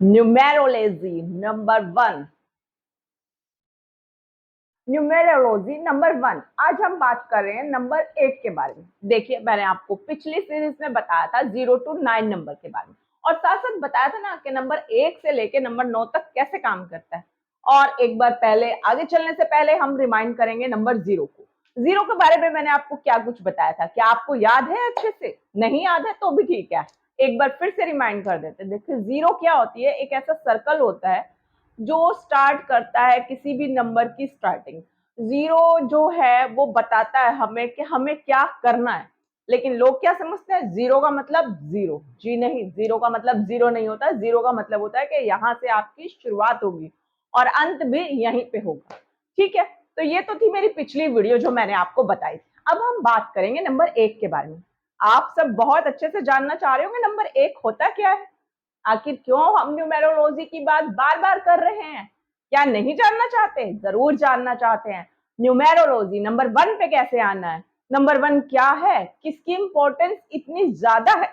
Numerology number one. Numerology number one. आज हम बात कर रहे हैं नंबर 8 के बारे में। देखिए, मैंने आपको पिछली सीरीज में बताया था 0 to 9 नंबर के बारे में, और साथ साथ बताया था ना कि नंबर 1 से लेके नंबर 9 तक कैसे काम करता है। और एक बार पहले आगे चलने से पहले हम रिमाइंड करेंगे नंबर 0 को। 0 के बारे में मैंने आपको क्या कुछ बताया था, क्या आपको याद है? अच्छे से नहीं याद है तो भी ठीक है, एक बार फिर से रिमाइंड कर देते हैं। देखिए, 0 क्या होती है? एक ऐसा सर्कल होता है जो स्टार्ट करता है किसी भी नंबर की स्टार्टिंग। 0 जो है वो बताता है हमें कि हमें क्या करना है, लेकिन लोग क्या समझते हैं? 0 का मतलब 0। जी नहीं, 0 का मतलब 0 नहीं होता। 0 का मतलब होता है कि यहाँ से आपकी शुरुआत होगी और अंत भी यहीं पे होगा। ठीक है, तो ये तो थी मेरी पिछली वीडियो जो मैंने आपको बताई थी। अब हम बात करेंगे नंबर 1 के बारे में। आप सब बहुत अच्छे से जानना चाह रहे होंगे नंबर 1 होता क्या है। आखिर क्यों हम न्यूमेरोलॉजी की बात बार बार कर रहे हैं? क्या नहीं जानना चाहते? जरूर जानना चाहते हैं। न्यूमेरोलॉजी नंबर 1 पे कैसे आना है, नंबर 1 क्या है, किसकी इंपॉर्टेंस इतनी ज्यादा है,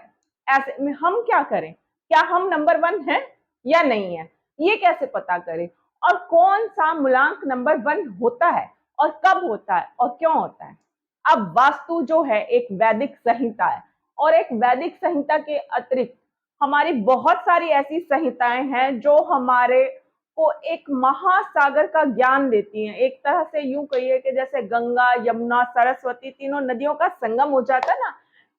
ऐसे में हम क्या करें? क्या हम नंबर 1 हैं या नहीं है, ये कैसे पता करें? और कौन सा मूलांक नंबर 1 होता है और कब होता है और क्यों होता है? अब वास्तु जो है एक वैदिक संहिता है, और एक वैदिक संहिता के अतिरिक्त हमारी बहुत सारी ऐसी संहिताएं हैं जो हमारे को एक महासागर का ज्ञान देती हैं। एक तरह से यूं कहिए कि जैसे गंगा, यमुना, सरस्वती तीनों नदियों का संगम हो जाता है ना,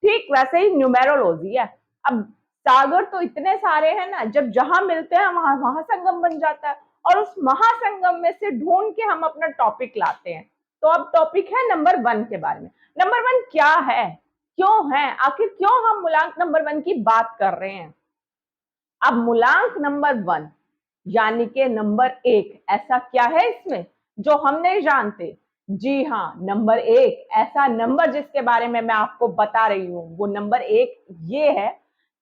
ठीक वैसे ही न्यूमेरोलॉजी है। अब सागर तो इतने सारे हैं ना, जब जहां मिलते हैं वहां महासंगम बन जाता है, और उस महासंगम में से ढूंढ के हम अपना टॉपिक लाते हैं। तो अब टॉपिक है नंबर 1 के बारे में। नंबर 1 क्या है, क्यों है, आखिर क्यों हम मूलांक नंबर 1 की बात कर रहे हैं? अब मूलांक नंबर 1 यानी कि नंबर 1 ऐसा क्या है इसमें जो हम नहीं जानते? जी हाँ, नंबर 1 ऐसा नंबर जिसके बारे में मैं आपको बता रही हूं, वो नंबर 1 ये है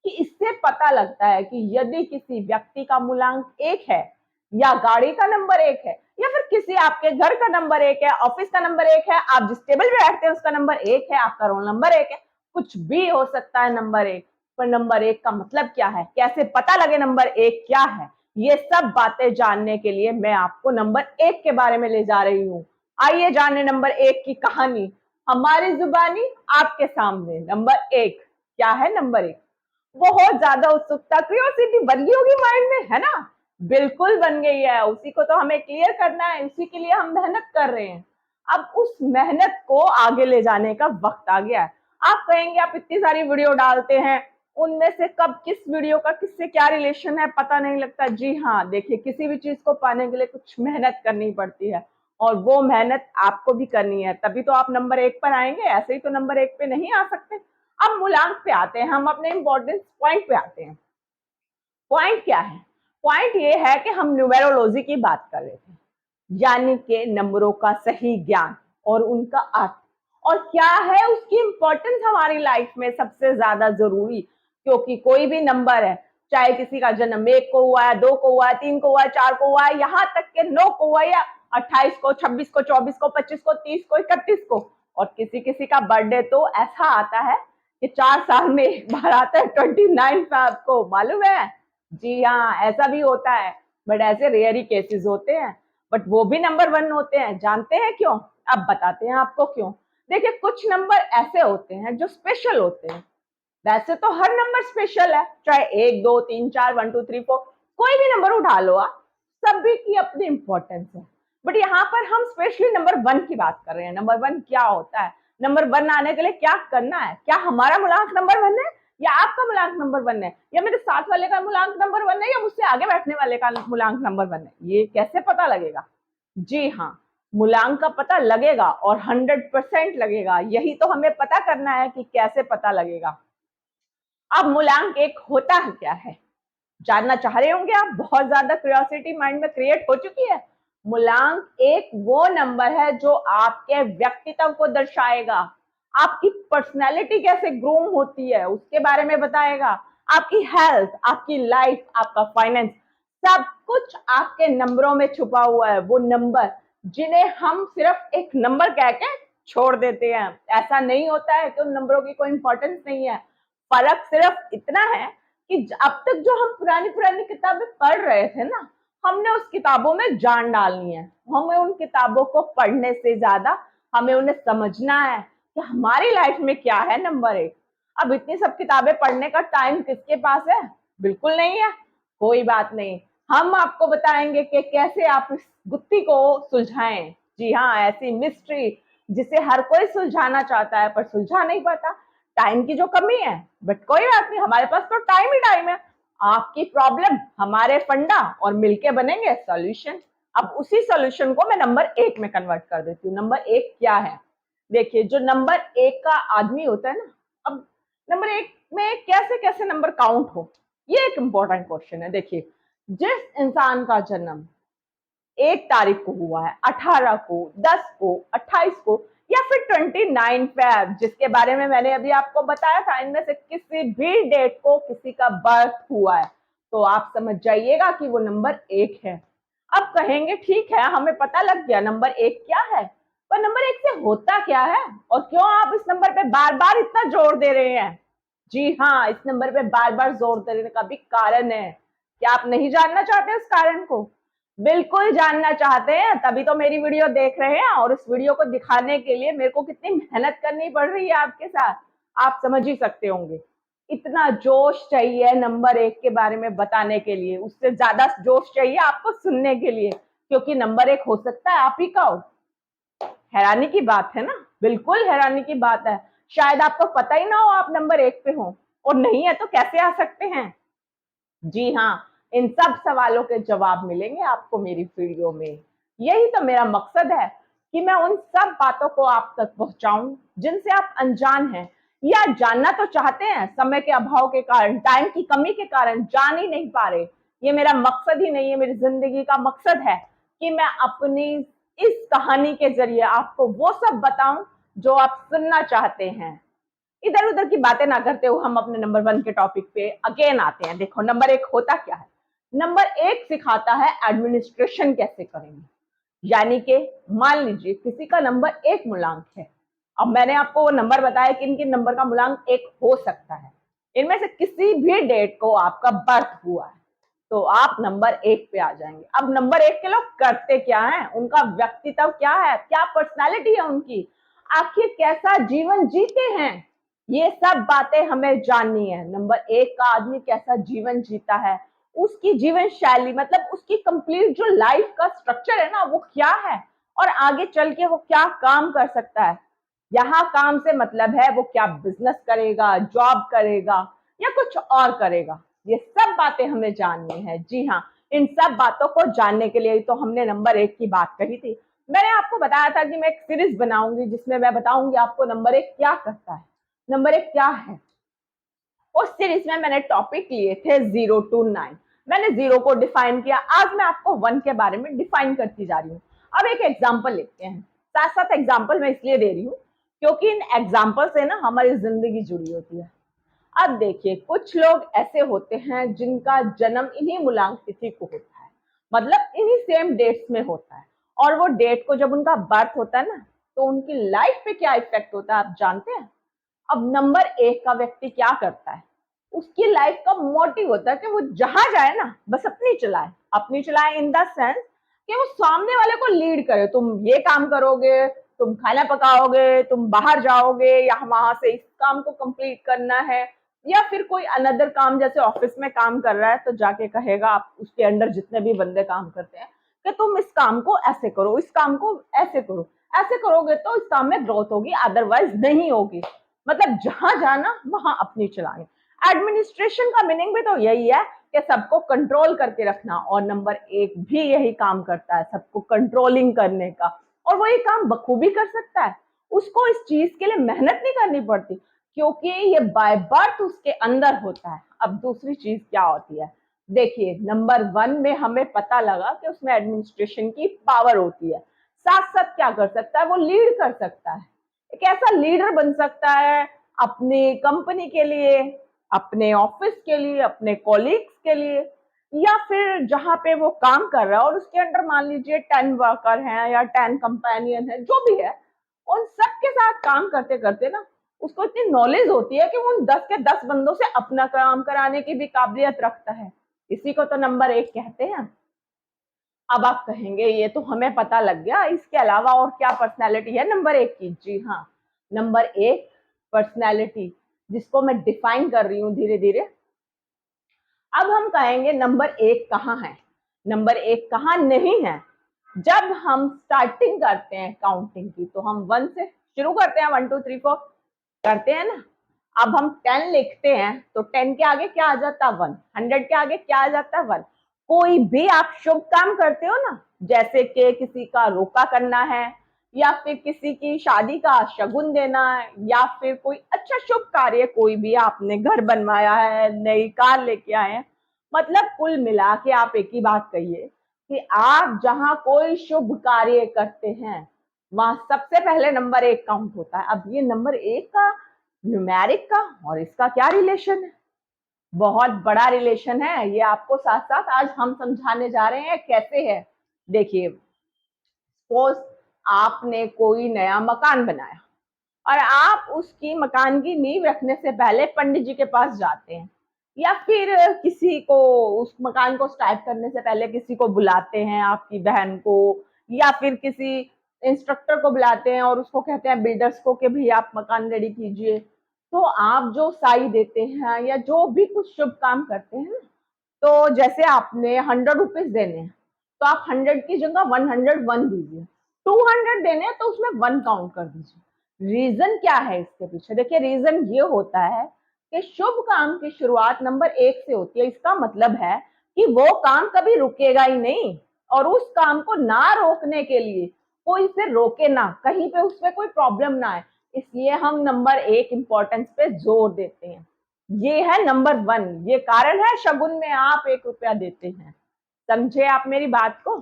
कि इससे पता लगता है कि यदि किसी व्यक्ति का मूलांक 1 है, या गाड़ी का नंबर 1 है, या फिर किसी आपके घर का नंबर 1 है, ऑफिस का नंबर 1 है, आप जिस टेबल पे बैठते हैं उसका नंबर 1 है, आपका रोल नंबर 1 है, कुछ भी हो सकता है नंबर 1। पर नंबर 1 का मतलब क्या है, कैसे पता लगे नंबर 1 क्या है, ये सब बातें जानने के लिए मैं आपको नंबर 1 के बारे में ले जा रही हूँ। आइए जाने नंबर 1 की कहानी, हमारी जुबानी आपके सामने। नंबर 1 क्या है? नंबर 1 बहुत ज्यादा उत्सुकता, क्यूरियोसिटी बन गई होगी माइंड में, है ना? बिल्कुल बन गई है, उसी को तो हमें क्लियर करना है, उसी के लिए हम मेहनत कर रहे हैं। अब उस मेहनत को आगे ले जाने का वक्त आ गया है। आप कहेंगे आप इतनी सारी वीडियो डालते हैं, उनमें से कब किस वीडियो का किससे क्या रिलेशन है पता नहीं लगता। जी हाँ, देखिए, किसी भी चीज को पाने के लिए कुछ मेहनत करनी पड़ती है, और वो मेहनत आपको भी करनी है, तभी तो आप नंबर 1 पर आएंगे, ऐसे ही तो नंबर 1 पे नहीं आ सकते। अब मूलांक पे आते हैं, हम अपने इंपॉर्टेंस पॉइंट पे आते हैं। पॉइंट क्या है? पॉइंट ये है कि हम न्यूमेरोलॉजी की बात कर रहे थे, यानी कि नंबरों का सही ज्ञान और उनका अर्थ, और क्या है उसकी इंपॉर्टेंस हमारी लाइफ में सबसे ज्यादा जरूरी। क्योंकि कोई भी नंबर है, चाहे किसी का जन्म 1 को हुआ है, 2 को हुआ है, 3 को हुआ है, 4 को हुआ है, यहाँ तक के 9 को हुआ है, या 28 को, 26 को, 24 को, 25 को, 30 को, 31 को, और किसी किसी का बर्थडे तो ऐसा आता है कि 4 साल में एक बार आता है, 29 पे। आपको मालूम है? जी हाँ, ऐसा भी होता है, बट ऐसे रेयर ही केसेस होते हैं, बट वो भी नंबर 1 होते हैं। जानते हैं क्यों? अब बताते हैं आपको क्यों। देखिए, कुछ नंबर ऐसे होते हैं जो स्पेशल होते हैं। वैसे तो हर नंबर स्पेशल है, चाहे 1 2 3 4 1 2 3 4 कोई भी नंबर उठा लो आप, सभी की अपनी इंपॉर्टेंस है। बट यहाँ पर हम स्पेशली नंबर 1 की बात कर रहे हैं। नंबर 1 क्या होता है, नंबर 1 आने के लिए क्या करना है, क्या हमारा मूलांक नंबर 1 है, या आपका मूलांक नंबर 1 है, या मेरे साथ वाले का मूलांक नंबर 1 है, या मुझसे आगे बैठने वाले का मूलांक नंबर 1 है? ये कैसे पता लगेगा? जी हाँ, मूलांक का पता लगेगा, और 100% लगेगा। यही तो हमें पता करना है कि कैसे पता लगेगा। अब मूलांक 1 होता है क्या है, जानना चाह रहे होंगे आप, बहुत ज्यादा क्यूरियोसिटी माइंड में क्रिएट हो चुकी है। मूलांक 1 वो नंबर है जो आपके व्यक्तित्व को दर्शाएगा, आपकी पर्सनैलिटी कैसे ग्रूम होती है उसके बारे में बताएगा, आपकी हेल्थ, आपकी लाइफ, आपका फाइनेंस, सब कुछ आपके नंबरों में छुपा हुआ है। वो नंबर जिन्हें हम सिर्फ एक नंबर कह के छोड़ देते हैं। ऐसा नहीं होता है कि उन नंबरों की कोई इंपॉर्टेंस नहीं है, फर्क सिर्फ इतना है कि अब तक जो हम पुरानी पुरानी किताबें पढ़ रहे थे ना, हमने उस किताबों में जान डालनी है। हमें उन किताबों को पढ़ने से ज्यादा हमें उन्हें समझना है कि हमारी लाइफ में क्या है नंबर एक। अब इतनी सब किताबें पढ़ने का टाइम किसके पास है? बिल्कुल नहीं है। कोई बात नहीं, हम आपको बताएंगे कि कैसे आप इस गुत्थी को सुलझाएं। जी हाँ, ऐसी मिस्ट्री जिसे हर कोई सुलझाना चाहता है पर सुलझा नहीं पाता। टाइम की जो कमी है, बट कोई बात नहीं, हमारे पास तो टाइम ही टाइम है। आपकी प्रॉब्लम, हमारे फंडा, और मिलके बनेंगे सॉल्यूशन। अब उसी सॉल्यूशन को मैं नंबर एक में कन्वर्ट कर देती हूँ। नंबर एक क्या है? देखिए, जो नंबर एक का आदमी होता है ना, अब नंबर एक में कैसे कैसे नंबर काउंट हो, ये एक इंपॉर्टेंट क्वेश्चन है। देखिए, जिस इंसान का जन्म 1 तारीख को हुआ है, 18 को, 10 को, 28 को, या फिर 29 फेब, जिसके बारे में मैंने अभी आपको बताया था, इनमें से किसी भी डेट को किसी का बर्थ हुआ है, तो आप समझ जाइएगा कि वो नंबर एक है। अब कहेंगे ठीक है, हमें पता लग गया नंबर एक क्या है, पर नंबर एक से होता क्या है और क्यों आप इस नंबर पे बार बार इतना जोर दे रहे हैं? जी हाँ, इस नंबर पे बार बार जोर देने का भी कारण है। क्या आप नहीं जानना चाहते उस कारण को? बिल्कुल जानना चाहते हैं, तभी तो मेरी वीडियो देख रहे हैं। और उस वीडियो को दिखाने के लिए मेरे को कितनी मेहनत करनी पड़ रही है आपके साथ, आप समझ ही सकते होंगे। इतना जोश चाहिए नंबर एक के बारे में बताने के लिए, उससे ज्यादा जोश चाहिए आपको सुनने के लिए, क्योंकि नंबर एक हो सकता है आप ही का हो। हैरानी की बात है ना, बिल्कुल हैरानी की बात है। शायद आपको पता ही ना हो आप नंबर एक पे हो, और नहीं है तो कैसे आ सकते हैं? जी हाँ, इन सब सवालों के जवाब मिलेंगे आपको मेरी वीडियो में। यही तो मेरा मकसद है कि मैं उन सब बातों को आप तक पहुंचाऊं जिनसे आप अनजान हैं, या जानना तो चाहते हैं, समय के अभाव के कारण, टाइम की कमी के कारण जान ही नहीं पा रहे। ये मेरा मकसद ही नहीं है, मेरी जिंदगी का मकसद है कि मैं अपनी इस कहानी के जरिए आपको वो सब बताऊं जो आप सुनना चाहते हैं। इधर उधर की बातें ना करते हुए हम अपने नंबर वन के टॉपिक पे अगेन आते हैं। देखो, नंबर एक होता क्या है? नंबर एक सिखाता है एडमिनिस्ट्रेशन कैसे करेंगे। यानी कि मान लीजिए किसी का नंबर एक मूलांक है। अब मैंने आपको वो नंबर बताया कि इनके नंबर का मूलांक एक हो सकता है। इनमें से किसी भी डेट को आपका बर्थ हुआ है तो आप नंबर एक पे आ जाएंगे। अब नंबर एक के लोग करते क्या है, उनका व्यक्तित्व क्या है, क्या पर्सनालिटी है उनकी, आखिर कैसा जीवन जीते हैं, ये सब बातें हमें जाननी है। नंबर एक का आदमी कैसा जीवन जीता है, उसकी जीवन शैली, मतलब उसकी कंप्लीट जो लाइफ का स्ट्रक्चर है ना, वो क्या है, और आगे चल के वो क्या काम कर सकता है। यहाँ काम से मतलब है वो क्या बिजनेस करेगा, जॉब करेगा, या कुछ और करेगा। ये सब बातें हमें जाननी है। जी हाँ, इन सब बातों को जानने के लिए तो हमने नंबर एक की बात कही थी। मैंने आपको बताया था कि मैं एक सीरीज बनाऊंगी जिसमें मैं बताऊंगी आपको नंबर एक क्या करता है, नंबर एक क्या है। उस सीरीज में मैंने टॉपिक लिए थे 0 to 9। मैंने जीरो को डिफाइन किया, आज मैं आपको वन के बारे में डिफाइन करती जा रही हूँ। अब एक एग्जाम्पल लेते हैं, साथ साथ एग्जाम्पल मैं इसलिए दे रही हूँ क्योंकि इन एग्जाम्पल से ना हमारी जिंदगी जुड़ी होती है। अब देखिए, कुछ लोग ऐसे होते हैं जिनका जन्म इन्हीं मूलांक तिथि को होता है, मतलब इन्हीं सेम डेट्स में होता है, और वो डेट को जब उनका बर्थ होता है ना, तो उनकी लाइफ पे क्या इफेक्ट होता है आप जानते हैं? अब नंबर एक का व्यक्ति क्या करता है, उसकी लाइफ का मोटिव होता है कि वो जहां जाए ना बस अपनी चलाए। अपनी चलाए इन द सेंस कि वो सामने वाले को लीड करे, तुम ये काम करोगे, तुम खाना पकाओगे, तुम बाहर जाओगे, या वहां से इस काम को कंप्लीट करना है, या फिर कोई अनदर काम, जैसे ऑफिस में काम कर रहा है तो जाके कहेगा आप उसके अंडर जितने भी बंदे काम करते हैं कि तुम इस काम को ऐसे करो, इस काम को ऐसे करो, ऐसे करोगे तो इस काम में ग्रोथ होगी, अदरवाइज नहीं होगी। मतलब जहां जाना वहां अपनी चलानी। एडमिनिस्ट्रेशन का मीनिंग भी तो यही है कि सबको कंट्रोल करके रखना, और नंबर एक भी यही काम करता है, सबको कंट्रोलिंग करने का। और वो ये काम बखूबी कर सकता है, उसको इस चीज के लिए मेहनत नहीं करनी पड़ती क्योंकि ये बाय बर्थ उसके अंदर होता है। अब दूसरी चीज क्या होती है, देखिए नंबर वन में हमें पता लगा कि उसमें एडमिनिस्ट्रेशन की पावर होती है। साथ साथ क्या कर सकता है, वो लीड कर सकता है, एक ऐसा लीडर बन सकता है अपनी कंपनी के लिए, अपने ऑफिस के लिए, अपने कॉलीग्स के लिए, या फिर जहां पे वो काम कर रहा है और उसके अंडर मान लीजिए 10 वर्कर हैं या 10 कंपेनियन है, जो भी है, उन सबके साथ काम करते करते ना उसको इतनी नॉलेज होती है कि वो उन 10 के 10 बंदों से अपना काम कराने की भी काबिलियत रखता है। इसी को तो नंबर 1 कहते हैं। अब आप कहेंगे ये तो हमें पता लग गया, इसके अलावा और क्या पर्सनैलिटी है नंबर 1 की? जी हाँ, नंबर 1 पर्सनैलिटी जिसको मैं डिफाइन कर रही हूँ धीरे धीरे। अब हम कहेंगे नंबर 1 कहाँ है, नंबर 1 कहाँ नहीं है। जब हम स्टार्टिंग करते हैं काउंटिंग की तो हम 1 से शुरू करते हैं, 1 2 3 4 करते हैं ना। अब हम 10 लिखते हैं तो 10 के आगे क्या आ जाता है? 1। 100 के आगे क्या आ जाता है? 1। कोई भी आप शुभ काम करते हो ना, जैसे कि किसी का रोका करना है, या फिर किसी की शादी का शगुन देना है, या फिर कोई अच्छा शुभ कार्य, कोई भी आपने घर बनवाया है, नई कार लेके आए हैं, मतलब कुल मिला के आप एक ही बात कहिए कि आप जहां कोई शुभ कार्य करते हैं वहां सबसे पहले नंबर 1 काउंट होता है। अब ये नंबर 1 का न्यूमेरिक का और इसका क्या रिलेशन है? बहुत बड़ा रिलेशन है। ये आपको साथ साथ आज हम समझाने जा रहे हैं कैसे है। देखिए, सपोज आपने कोई नया मकान बनाया और आप उसकी मकान की नींव रखने से पहले पंडित जी के पास जाते हैं, या फिर किसी को उस मकान को स्टार्ट करने से पहले किसी को बुलाते हैं, आपकी बहन को या फिर किसी इंस्ट्रक्टर को बुलाते हैं और उसको कहते हैं बिल्डर्स को कि भाई आप मकान रेडी कीजिए। तो आप जो साई देते हैं या जो भी कुछ शुभ काम करते हैं, तो जैसे आपने 100 रुपीज देने हैं तो आप 100 की जगह 101 दीजिए। 200 देने हैं तो उसमें 1 काउंट कर दीजिए। रीजन क्या है इसके पीछे? देखिए, रीजन ये होता है कि शुभ काम की शुरुआत नंबर 1 से होती है। इसका मतलब है कि वो काम कभी रुकेगा ही नहीं, और उस काम को ना रोकने के लिए कोई इसे रोके ना, कहीं पे उसमें कोई प्रॉब्लम ना आए, इसलिए हम नंबर 1 इंपॉर्टेंस पे जोर देते हैं। ये है नंबर 1। ये कारण है शगुन में आप 1 रुपया देते हैं। समझे आप मेरी बात को?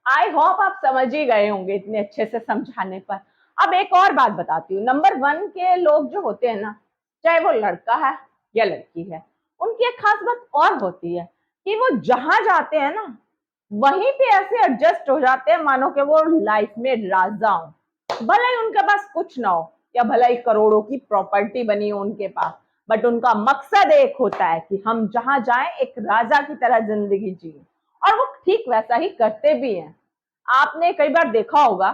आई होप आप समझ ही गए होंगे इतने अच्छे से समझाने पर। अब एक और बात बताती हूँ। नंबर 1 के लोग जो होते हैं ना, चाहे वो लड़का है या लड़की है, उनकी एक खास बात और होती है कि वो जहां जाते हैं ना वहीं पे ऐसे एडजस्ट हो जाते हैं मानो कि वो लाइफ में राजा हो। भले ही उनके पास कुछ ना हो, या भले ही करोड़ों की प्रॉपर्टी बनी हो उनके पास, बट उनका मकसद एक होता है कि हम जहां जाएं एक राजा की तरह जिंदगी जिए, और वो ठीक वैसा ही करते भी हैं। आपने कई बार देखा होगा,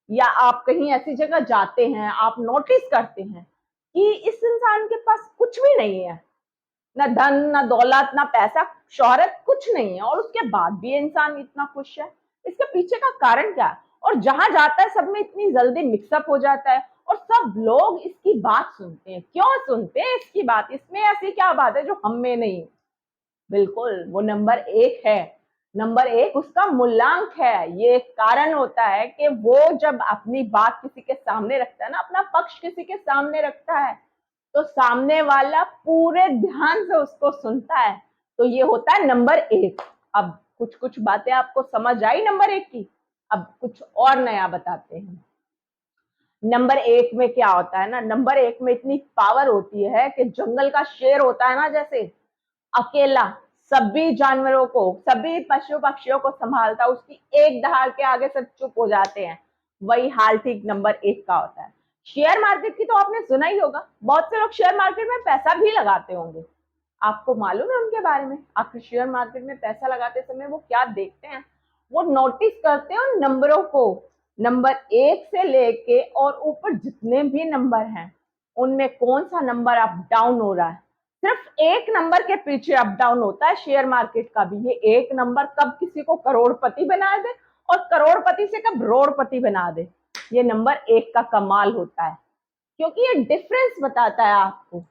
या आप कहीं ऐसी जगह जाते हैं, आप नोटिस करते हैं कि इस इंसान के पास कुछ भी नहीं है, ना धन ना दौलत ना पैसा शोहरत, कुछ नहीं है, और उसके बाद भी इंसान इतना खुश है। इसके पीछे का कारण क्या है? और जहां जाता है सब में इतनी जल्दी मिक्सअप हो जाता है, और सब लोग इसकी बात सुनते हैं। क्यों सुनते हैं इसकी बात? इसमें ऐसी क्या बात है जो हम में नहीं? बिल्कुल, वो नंबर 1 है। नंबर 1 उसका मूल्यांक है। ये एक कारण होता है कि वो जब अपनी बात किसी के सामने रखता है ना, अपना पक्ष किसी के सामने रखता है, तो सामने वाला पूरे ध्यान से उसको सुनता है। तो ये होता है नंबर 1। अब कुछ कुछ बातें आपको समझ आई नंबर 1 की। अब कुछ और नया बताते हैं। नंबर 1 में क्या होता है ना, नंबर 1 में इतनी पावर होती है कि जंगल का शेर होता है ना, जैसे अकेला सभी जानवरों को, सभी पशु पक्षियों को संभालता, उसकी एक दहाड़ के आगे सब चुप हो जाते हैं। वही हाल ठीक नंबर 1 का होता है। शेयर मार्केट की तो आपने सुना ही होगा। बहुत से लोग शेयर मार्केट में पैसा भी लगाते होंगे। आपको मालूम है उनके बारे में? आप शेयर मार्केट में पैसा लगाते समय वो क्या देखते हैं? वो नोटिस करते हैं उन नंबरों को, नंबर 1 से लेके और ऊपर जितने भी नंबर हैं उनमें कौन सा नंबर अप डाउन हो रहा है। सिर्फ एक नंबर के पीछे अप डाउन होता है शेयर मार्केट का भी। ये एक नंबर कब किसी को करोड़पति बना दे और करोड़पति से कब रोड़पति बना दे, ये नंबर 1 का कमाल होता है, क्योंकि ये डिफरेंस बताता है आपको।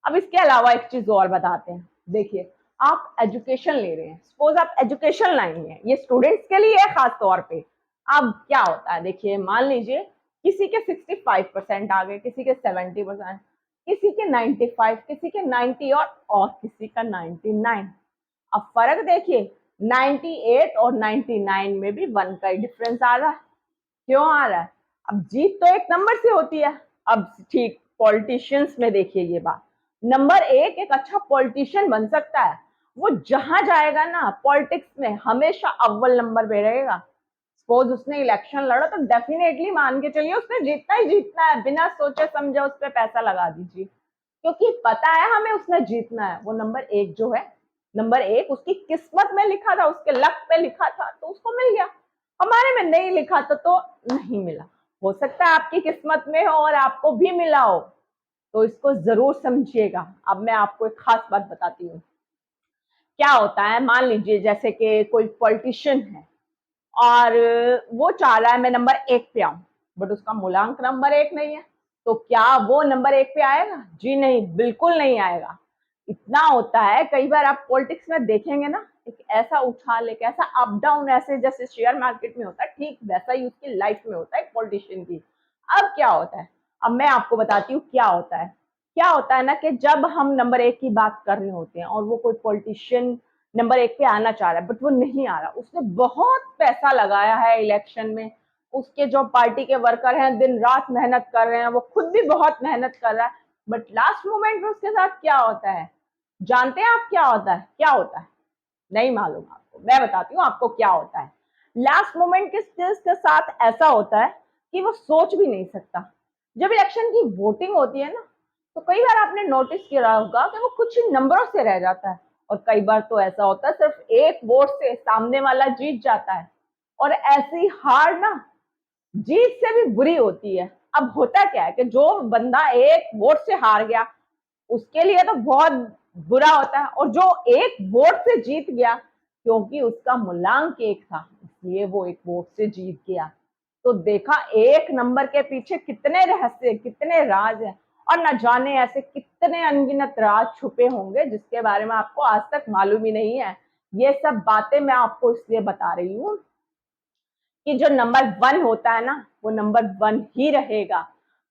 अब इसके अलावा एक चीज और बताते हैं। देखिए, आप एजुकेशन ले रहे हैं, सपोज आप एजुकेशन लाइन में, ये स्टूडेंट्स के लिए है खास तौर पे। अब क्या होता है, देखिए मान लीजिए किसी के 65% आ गए, किसी के 70%, किसी के 95, किसी के 90 और किसी का 99। अब फर्क देखिए, 98 और 99 में भी 1 का ही डिफरेंस आ रहा है। क्यों आ रहा है? अब जीत तो एक नंबर से होती है। अब ठीक पॉलिटिशियंस में देखिए ये बात, नंबर 1 एक अच्छा पॉलिटिशियन बन सकता है। वो जहां जाएगा ना पॉलिटिक्स में हमेशा अव्वल नंबर पे रहेगा। सपोज उसने इलेक्शन लड़ा तो डेफिनेटली मान के चलिए उसने जीतना ही जीतना है, बिना सोचे समझे उस पर पैसा लगा दीजिए, क्योंकि पता है हमें उसने जीतना है। वो नंबर एक जो है, नंबर एक उसकी किस्मत में लिखा था, उसके लक पे लिखा था तो उसको मिल गया। हमारे में नहीं लिखा था तो नहीं मिला। हो सकता है आपकी किस्मत में हो और आपको भी मिला हो, तो इसको जरूर समझिएगा। अब मैं आपको एक खास बात बताती हूँ। क्या होता है, मान लीजिए जैसे कि कोई पॉलिटिशियन है और वो चाह रहा है मैं नंबर एक पे आऊं, बट उसका मूलांक नंबर एक नहीं है, तो क्या वो नंबर एक पे आएगा? जी नहीं, बिल्कुल नहीं आएगा। इतना होता है, कई बार आप पॉलिटिक्स में देखेंगे ना, एक ऐसा उछाल, एक ऐसा अप डाउन, ऐसे जैसे शेयर मार्केट में होता है, ठीक वैसा ही उसकी लाइफ में होता है पॉलिटिशियन की। अब क्या होता है, अब मैं आपको बताती हूँ क्या होता है। क्या होता है ना कि जब हम नंबर एक की बात कर रहे होते हैं और वो कोई पॉलिटिशियन नंबर एक पे आना चाह रहा है बट वो नहीं आ रहा, उसने बहुत पैसा लगाया है इलेक्शन में, उसके जो पार्टी के वर्कर हैं दिन रात मेहनत कर रहे हैं, वो खुद भी बहुत मेहनत कर रहा है, बट लास्ट मोमेंट में उसके साथ क्या होता है? जानते हैं आप क्या होता है? क्या होता है? नहीं मालूम आपको? मैं बताती हूँ आपको क्या होता है। लास्ट मोमेंट के साथ ऐसा होता है कि वो सोच भी नहीं सकता। जब इलेक्शन की वोटिंग होती है ना, तो कई बार आपने नोटिस किया होगा कि वो कुछ ही नंबरों से रह जाता है, और कई बार तो ऐसा होता है सिर्फ एक वोट से सामने वाला जीत जाता है। और ऐसी हार ना जीत से भी बुरी होती है। अब होता क्या है कि जो बंदा एक वोट से हार गया उसके लिए तो बहुत बुरा होता है, और जो एक वोट से जीत गया, क्योंकि उसका मूल्यांक एक था इसलिए वो एक वोट से जीत गया। तो देखा एक नंबर के पीछे कितने रहस्य, कितने राज हैं, और न जाने ऐसे कितने अनगिनत राज छुपे होंगे जिसके बारे में आपको आज तक मालूम ही नहीं है। ये सब बातें मैं आपको इसलिए बता रही हूँ कि जो नंबर वन होता है ना, वो नंबर वन ही रहेगा।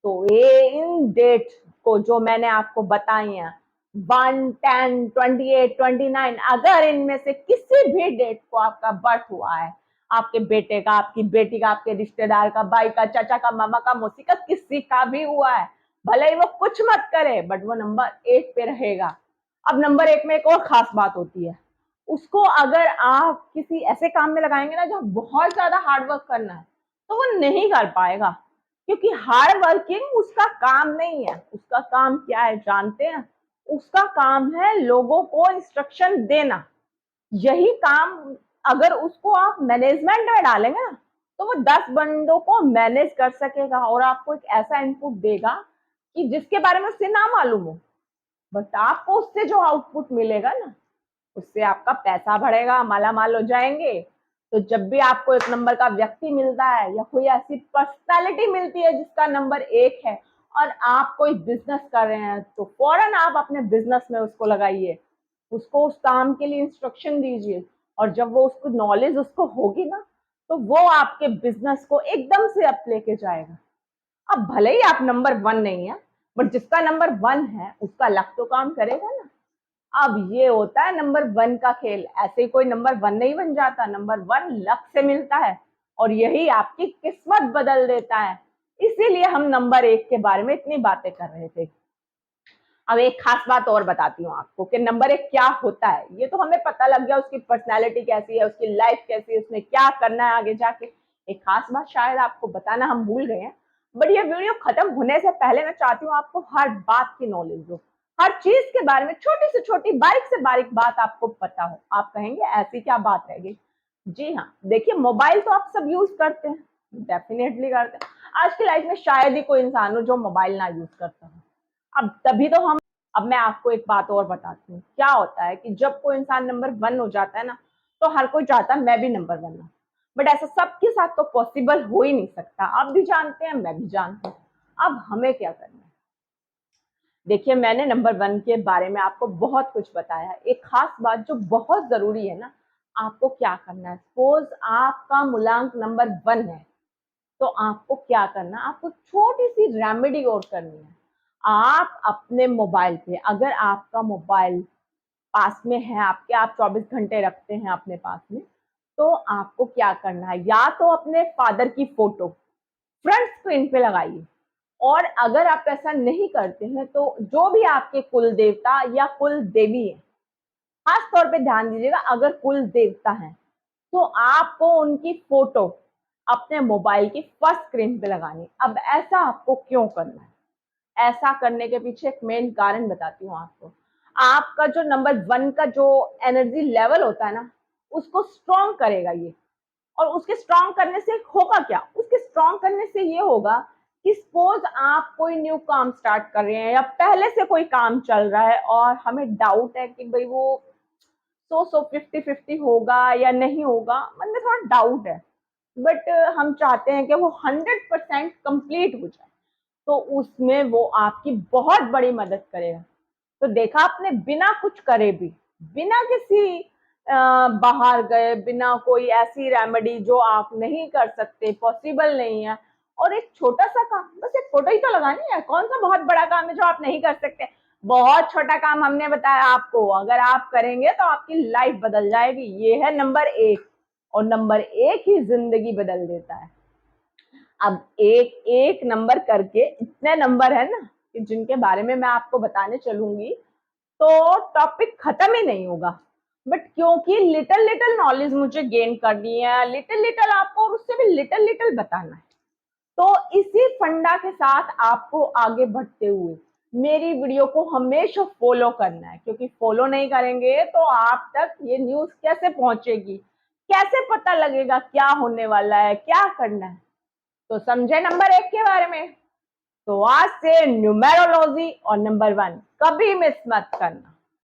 तो ये इन डेट को जो मैंने आपको बताई हैं, 1, 10, 28, 29, अगर इनमें से किसी भी डेट को आपका बर्थ हुआ है, आपके बेटे का, आपकी बेटी का, आपके रिश्तेदार का, भाई का, चाचा का, मामा का, मौसी का, किसी का भी हुआ है, भले ही वो कुछ मत करे बट वो नंबर एक पे रहेगा। अब नंबर एक में एक और खास बात होती है, उसको अगर आप किसी ऐसे काम में लगाएंगे ना जो बहुत ज्यादा हार्ड वर्क करना है, तो वो नहीं कर पाएगा, क्योंकि हार्ड वर्किंग उसका काम नहीं है। उसका काम क्या है जानते हैं? उसका काम है लोगों को इंस्ट्रक्शन देना। यही काम अगर उसको आप मैनेजमेंट में डालेंगे ना, तो वो 10 बंदों को मैनेज कर सकेगा और आपको एक ऐसा इनपुट देगा कि जिसके बारे में उससे ना मालूम हो, बट आपको उससे जो आउटपुट मिलेगा ना, उससे आपका पैसा बढ़ेगा, मालामाल हो जाएंगे। तो जब भी आपको एक नंबर का व्यक्ति मिलता है या कोई ऐसी पर्सनालिटी मिलती है जिसका नंबर एक है और आप कोई बिजनेस कर रहे हैं, तो फौरन आप अपने बिजनेस में उसको लगाइए, उसको उस काम के लिए इंस्ट्रक्शन दीजिए, और जब वो उसको नॉलेज उसको होगी ना, तो वो आपके बिजनेस को एकदम से अप लेके जाएगा। अब भले ही आप नंबर वन नहीं है, बट जिसका नंबर वन है उसका लक तो काम करेगा ना। अब ये होता है नंबर वन का खेल, ऐसे ही कोई नंबर वन नहीं बन जाता, नंबर वन लक से मिलता है और यही आपकी किस्मत बदल देता है। इसीलिए हम नंबर एक के बारे में इतनी बातें कर रहे थे। अब एक खास बात और बताती हूँ आपको कि नंबर एक क्या होता है। ये तो हमें पता लग गया उसकी पर्सनैलिटी कैसी है, उसकी लाइफ कैसी है, उसने क्या करना है आगे जाके। एक खास बात शायद आपको बताना हम भूल गए हैं, बट ये वीडियो खत्म होने से पहले मैं चाहती हूँ आपको हर बात की नॉलेज हो, हर चीज के बारे में छोटी से छोटी, बारीक से बारीक बात आपको पता हो। आप कहेंगे ऐसी क्या बात रह गई? जी हाँ, देखिए मोबाइल तो आप सब यूज करते हैं, डेफिनेटली करते हैं। आज की लाइफ में शायद ही कोई इंसान हो जो मोबाइल ना यूज करता हो। अब तभी तो हम, अब मैं आपको एक बात और बताती हूँ। क्या होता है कि जब कोई इंसान नंबर वन हो जाता है ना, तो हर कोई चाहता है मैं भी नंबर वन हूँ, बट ऐसा सबके साथ तो पॉसिबल हो ही नहीं सकता। आप भी जानते हैं, मैं भी जानती हूँ। अब हमें क्या करना है? देखिए मैंने नंबर वन के बारे में आपको बहुत कुछ बताया है। एक खास बात जो बहुत जरूरी है ना, आपको क्या करना है, सपोज आपका मूलांक नंबर वन है, तो आपको क्या करना है, आपको छोटी सी रेमेडी और करनी है। आप अपने मोबाइल पे, अगर आपका मोबाइल पास में है आपके, आप 24 घंटे रखते हैं अपने पास में, तो आपको क्या करना है, या तो अपने फादर की फोटो फ्रंट स्क्रीन पे लगाइए, और अगर आप ऐसा नहीं करते हैं तो जो भी आपके कुल देवता या कुल देवी है, खास तौर पे ध्यान दीजिएगा, अगर कुल देवता है तो आपको उनकी फोटो अपने मोबाइल की फर्स्ट स्क्रीन पे लगानी। अब ऐसा आपको क्यों करना है? ऐसा करने के पीछे एक मेन कारण बताती हूँ आपको। आपका जो नंबर 1 का जो एनर्जी लेवल होता है ना, उसको स्ट्रॉन्ग करेगा ये। और उसके स्ट्रॉन्ग करने से होगा क्या? उसके स्ट्रॉन्ग करने से ये होगा कि सपोज आप कोई न्यू काम स्टार्ट कर रहे हैं या पहले से कोई काम चल रहा है और हमें डाउट है कि भाई वो 50-50 होगा या नहीं होगा, मन में थोड़ा डाउट है, बट हम चाहते हैं कि वो 100% कंप्लीट हो जाए, तो उसमें वो आपकी बहुत बड़ी मदद करेगा। तो देखा आपने, बिना कुछ करे भी, बिना किसी बाहर गए, बिना कोई ऐसी रेमेडी जो आप नहीं कर सकते, पॉसिबल नहीं है, और एक छोटा सा काम, बस एक फोटो ही तो लगानी है, कौन सा बहुत बड़ा काम है जो आप नहीं कर सकते? बहुत छोटा काम हमने बताया आपको, अगर आप करेंगे तो आपकी लाइफ बदल जाएगी। ये है नंबर 1, और नंबर 1 ही जिंदगी बदल देता है। अब एक एक नंबर करके इतने नंबर है ना कि जिनके बारे में मैं आपको बताने चलूंगी तो टॉपिक खत्म ही नहीं होगा। बट क्योंकि लिटिल लिटिल नॉलेज मुझे गेन करनी है, लिटिल लिटिल आपको, और उससे भी लिटिल लिटिल बताना है, तो इसी फंडा के साथ आपको आगे बढ़ते हुए मेरी वीडियो को हमेशा फॉलो करना है, क्योंकि फॉलो नहीं करेंगे तो आप तक ये न्यूज कैसे पहुंचेगी, कैसे पता लगेगा क्या होने वाला है, क्या करना है। तो समझे नंबर 1 के बारे में? तो आज से न्यूमेरोलॉजी और नंबर 1 कभी मिस मत करना।